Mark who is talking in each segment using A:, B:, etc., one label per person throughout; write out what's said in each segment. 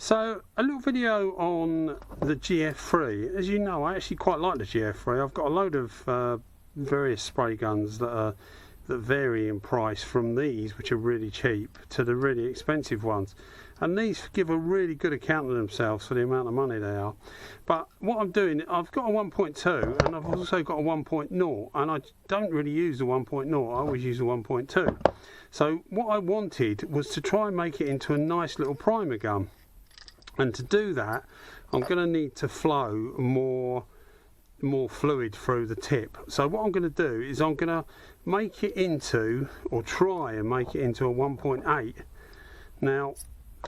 A: So a little video on the GF3. As you know, I actually quite like the GF3. I've got a load of various spray guns that vary in price, from these, which are really cheap, to the really expensive ones. And these give a really good account of themselves for the amount of money they are. But what I'm doing, I've got a 1.2 and I've also got a 1.0, and I don't really use the 1.0, I always use the 1.2. So what I wanted was to try and make it into a nice little primer gun. And to do that, I'm going to need to flow more fluid through the tip. So what I'm going to do is I'm going to make it into, or try and make it into, a 1.8. Now,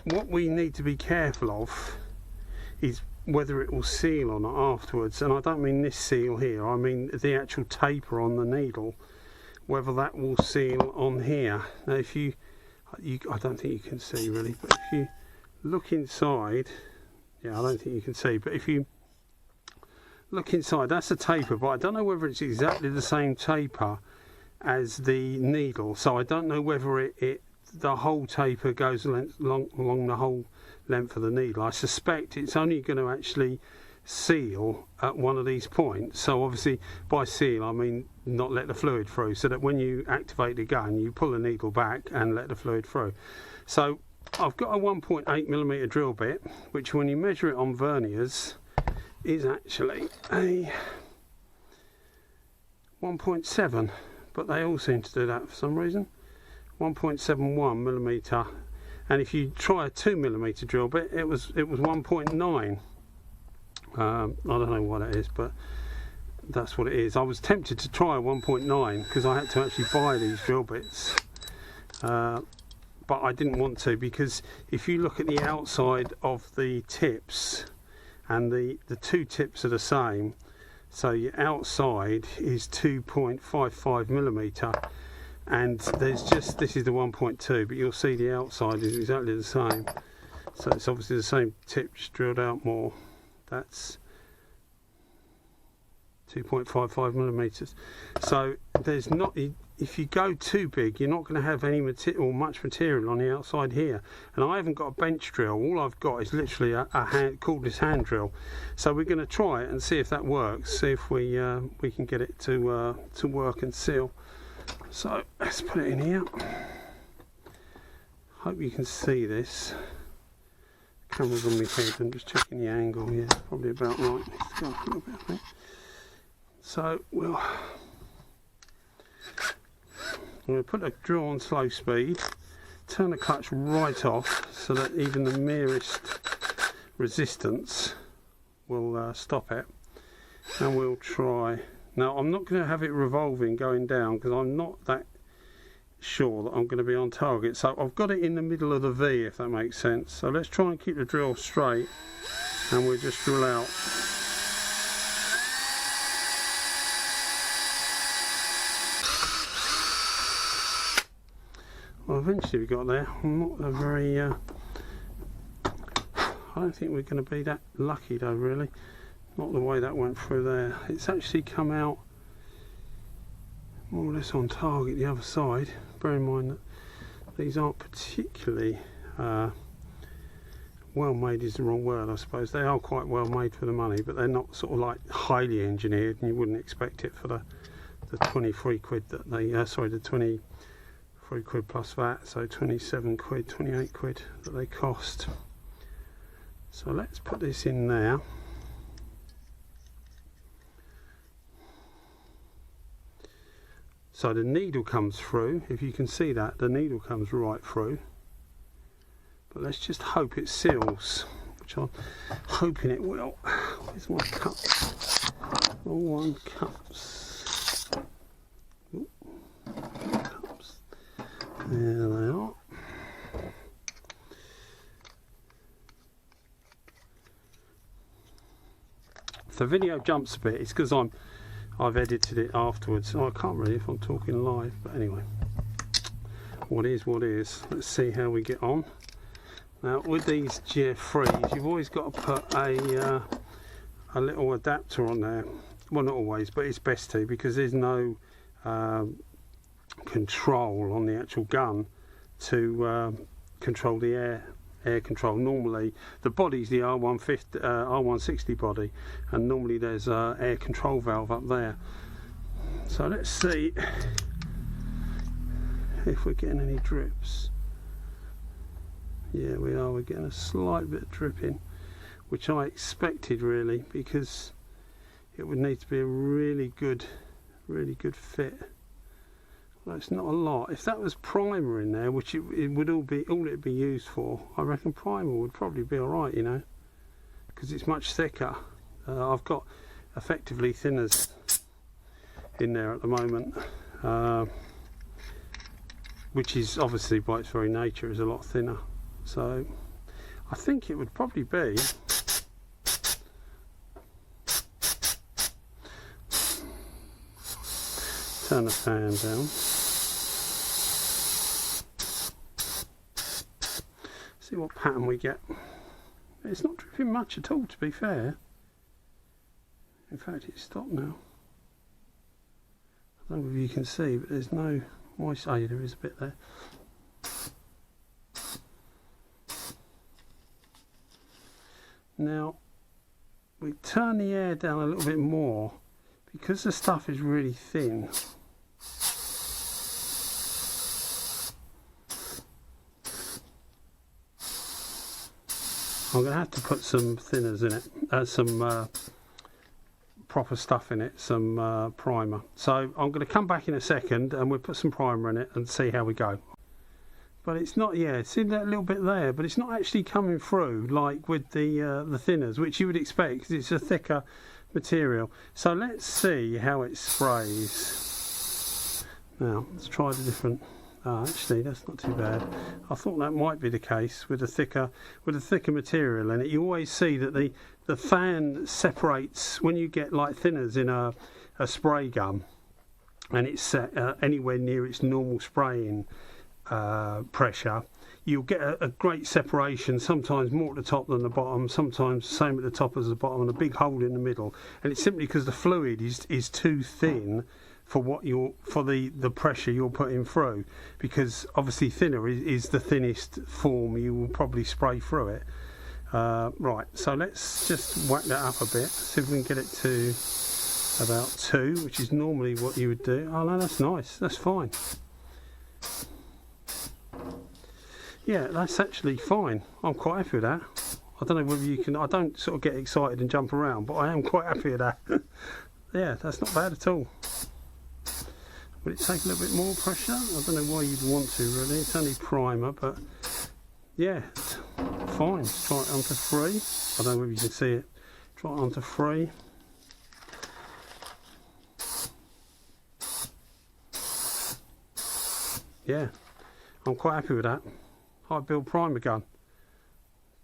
A: what we need to be careful of is whether it will seal or not afterwards. And I don't mean this seal here, I mean the actual taper on the needle, whether that will seal on here. Now if I don't think you can see really, but if you look inside, yeah, I don't think you can see, but if you look inside, that's a taper, but I don't know whether it's exactly the same taper as the needle. So I don't know whether the whole taper goes along the whole length of the needle. I suspect it's only going to actually seal at one of these points. So obviously by seal I mean not let the fluid through, so that when you activate the gun you pull the needle back and let the fluid through. So I've got a 1.8mm drill bit, which when you measure it on verniers is actually a 1.7, but they all seem to do that for some reason. 1.71mm, and if you try a 2mm drill bit, it was 1.9. I don't know what it is, but that's what it is. I was tempted to try a 1.9 because I had to actually buy these drill bits, but I didn't want to, because if you look at the outside of the tips, and the two tips are the same, so your outside is 2.55mm, and there's just, this is the 1.2, but you'll see the outside is exactly the same. So it's obviously the same tip, just drilled out more. That's 2.55mm. So there's not, if you go too big, you're not going to have any material, or much material on the outside here. And I haven't got a bench drill. All I've got is literally a cordless hand drill. So we're going to try it and see if that works. See if we can get it to work and seal. So let's put it in here. Hope you can see this. Camera's on my head. I'm just checking the angle. Yeah, probably about right. Needs to go up a little bit, I think. So I'm going to put the drill on slow speed, turn the clutch right off so that even the merest resistance will stop it, and we'll try. Now I'm not going to have it revolving going down because I'm not that sure that I'm going to be on target. So I've got it in the middle of the V, if that makes sense. So let's try and keep the drill straight, and we'll just drill out. Well, eventually we got there. I'm not a very I don't think we're going to be that lucky though, really. Not the way that went through there. It's actually come out more or less on target the other side. Bear in mind that these aren't particularly well made, is the wrong word I suppose. They are quite well made for the money, but they're not sort of like highly engineered, and you wouldn't expect it for the 23 quid that they the 23 quid plus VAT, so 27 quid, 28 quid that they cost. So let's put this in there. So the needle comes through, if you can see that, the needle comes right through. But let's just hope it seals, which I'm hoping it will. Where's my cup? All one cups. Ooh. Cups. There they are. If the video jumps a bit, it's because I've edited it afterwards. I can't really if I'm talking live, but anyway, what is what is. Let's see how we get on. Now with these GF3s, you've always got to put a little adapter on there. Well, not always, but it's best to, because there's no control on the actual gun to control the air air control. Normally the body's the R160 body, and normally there's a air control valve up there. So let's see if we're getting any drips. Yeah, we are. We're getting a slight bit of dripping, which I expected really, because it would need to be a really good fit. Well, it's not a lot. If that was primer in there, which it would all it'd be used for, I reckon primer would probably be alright, you know, because it's much thicker. I've got effectively thinners in there at the moment, which is obviously by its very nature is a lot thinner. So I think it would probably be turn the fan down. See what pattern we get. It's not dripping much at all, to be fair. In fact, it's stopped now. I don't know if you can see, but there's no moisture. Oh, there is a bit there. Now, we turn the air down a little bit more because the stuff is really thin. I'm going to have to put some thinners in it, some proper stuff in it, some primer. So I'm going to come back in a second and we'll put some primer in it and see how we go. But it's not, yeah, it's in that little bit there, but it's not actually coming through like with the thinners, which you would expect because it's a thicker material. So let's see how it sprays. Now let's try the different. Actually, that's not too bad. I thought that might be the case with a thicker material in it. You always see that the fan separates when you get like thinners in a spray gun, and it's set anywhere near its normal spraying pressure. You'll get a great separation, sometimes more at the top than the bottom, sometimes the same at the top as the bottom, and a big hole in the middle. And it's simply because the fluid is too thin for what the pressure you're putting through, because obviously thinner is the thinnest form you will probably spray through it. Right, so let's just whack that up a bit, see if we can get it to about 2, which is normally what you would do. Oh no, that's nice, that's fine. Yeah, that's actually fine. I'm quite happy with that. I don't know whether you can, I don't sort of get excited and jump around, but I am quite happy with that. Yeah, that's not bad at all. Will it take a little bit more pressure? I don't know why you'd want to really, it's only primer, but yeah, fine. Let's try it onto 3. I don't know whether you can see it. Try it onto 3. Yeah, I'm quite happy with that. High build primer gun.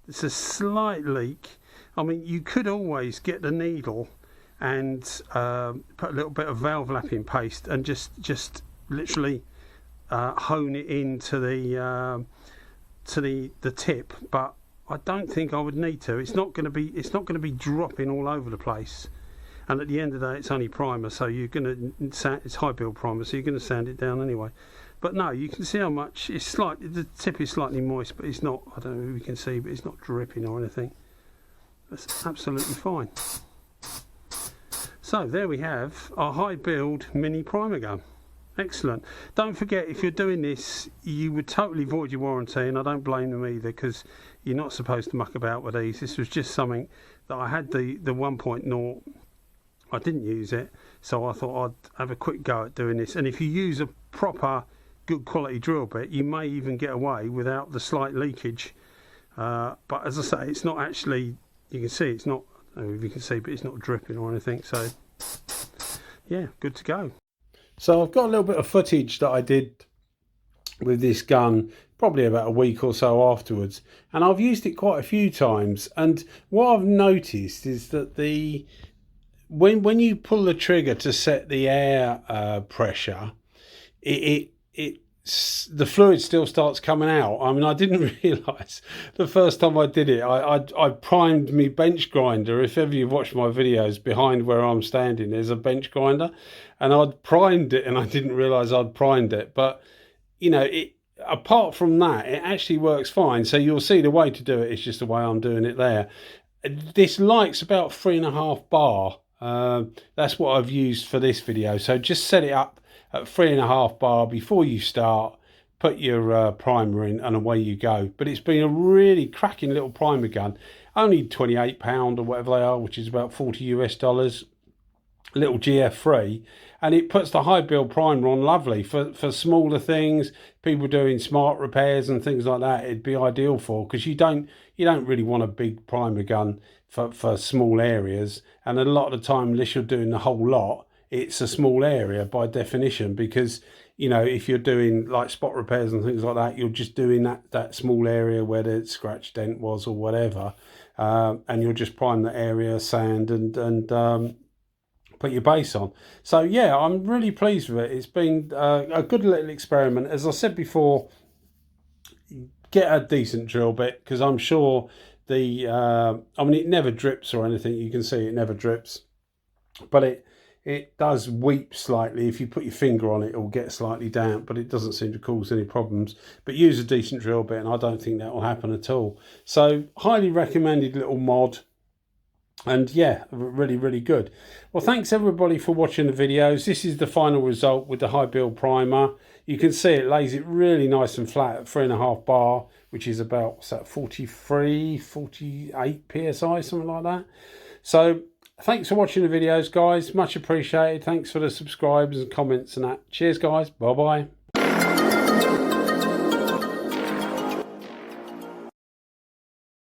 A: It's a slight leak. I mean, you could always get the needle and put a little bit of valve lapping paste and just literally hone it into the tip, but I don't think I would need to. It's not going to be dropping all over the place, and at the end of the day it's only primer, so you're going to it's high build primer, so you're going to sand it down anyway. But no, you can see how much it's slightly, the tip is slightly moist, but it's not, I don't know if you can see, but it's not dripping or anything. That's absolutely fine. So there we have our high build mini primer gun. Excellent. Don't forget, if you're doing this, you would totally void your warranty, and I don't blame them either, because you're not supposed to muck about with these. This was just something that I had the 1.0. I didn't use it, so I thought I'd have a quick go at doing this. And if you use a proper good quality drill bit, you may even get away without the slight leakage. But as I say, it's not actually, you can see it's not, I don't know if you can see, but it's not dripping or anything. So yeah, good to go. So I've got a little bit of footage that I did with this gun probably about a week or so afterwards, and I've used it quite a few times. And what I've noticed is that when you pull the trigger to set the air pressure, the fluid still starts coming out. I mean, I didn't realise the first time I did it. I primed me bench grinder. If ever you've watched my videos, behind where I'm standing there's a bench grinder, and I'd primed it and I didn't realise I'd primed it. But you know, apart from that, it actually works fine. So you'll see the way to do it is just the way I'm doing it there. This light's about 3.5 bar. That's what I've used for this video. So just set it up at 3.5 bar before you start. Put your primer in and away you go. But it's been a really cracking little primer gun. Only £28 or whatever they are, which is about $40 US. Little GF3, and it puts the high build primer on lovely for smaller things, people doing smart repairs and things like that. It'd be ideal for, because you don't really want a big primer gun for small areas, and a lot of the time, unless you're doing the whole lot, it's a small area by definition, because you know, if you're doing like spot repairs and things like that, you're just doing that small area where the scratch dent was or whatever, and you'll just prime the area, sand and put your base on. So yeah, I'm really pleased with it. It's been a good little experiment. As I said before, get a decent drill bit, because I'm sure the I mean, it never drips or anything. You can see it never drips, but it does weep slightly. If you put your finger on it, it'll get slightly damp, but it doesn't seem to cause any problems. But use a decent drill bit, and I don't think that will happen at all. So highly recommended little mod. And yeah, really, really good. Well, thanks everybody for watching the videos. This is the final result with the high build primer. You can see it lays it really nice and flat at 3.5 bar, which is about, what's that, 43, 48 PSI, something like that. So thanks for watching the videos, guys. Much appreciated. Thanks for the subscribers and comments and that. Cheers, guys. Bye-bye.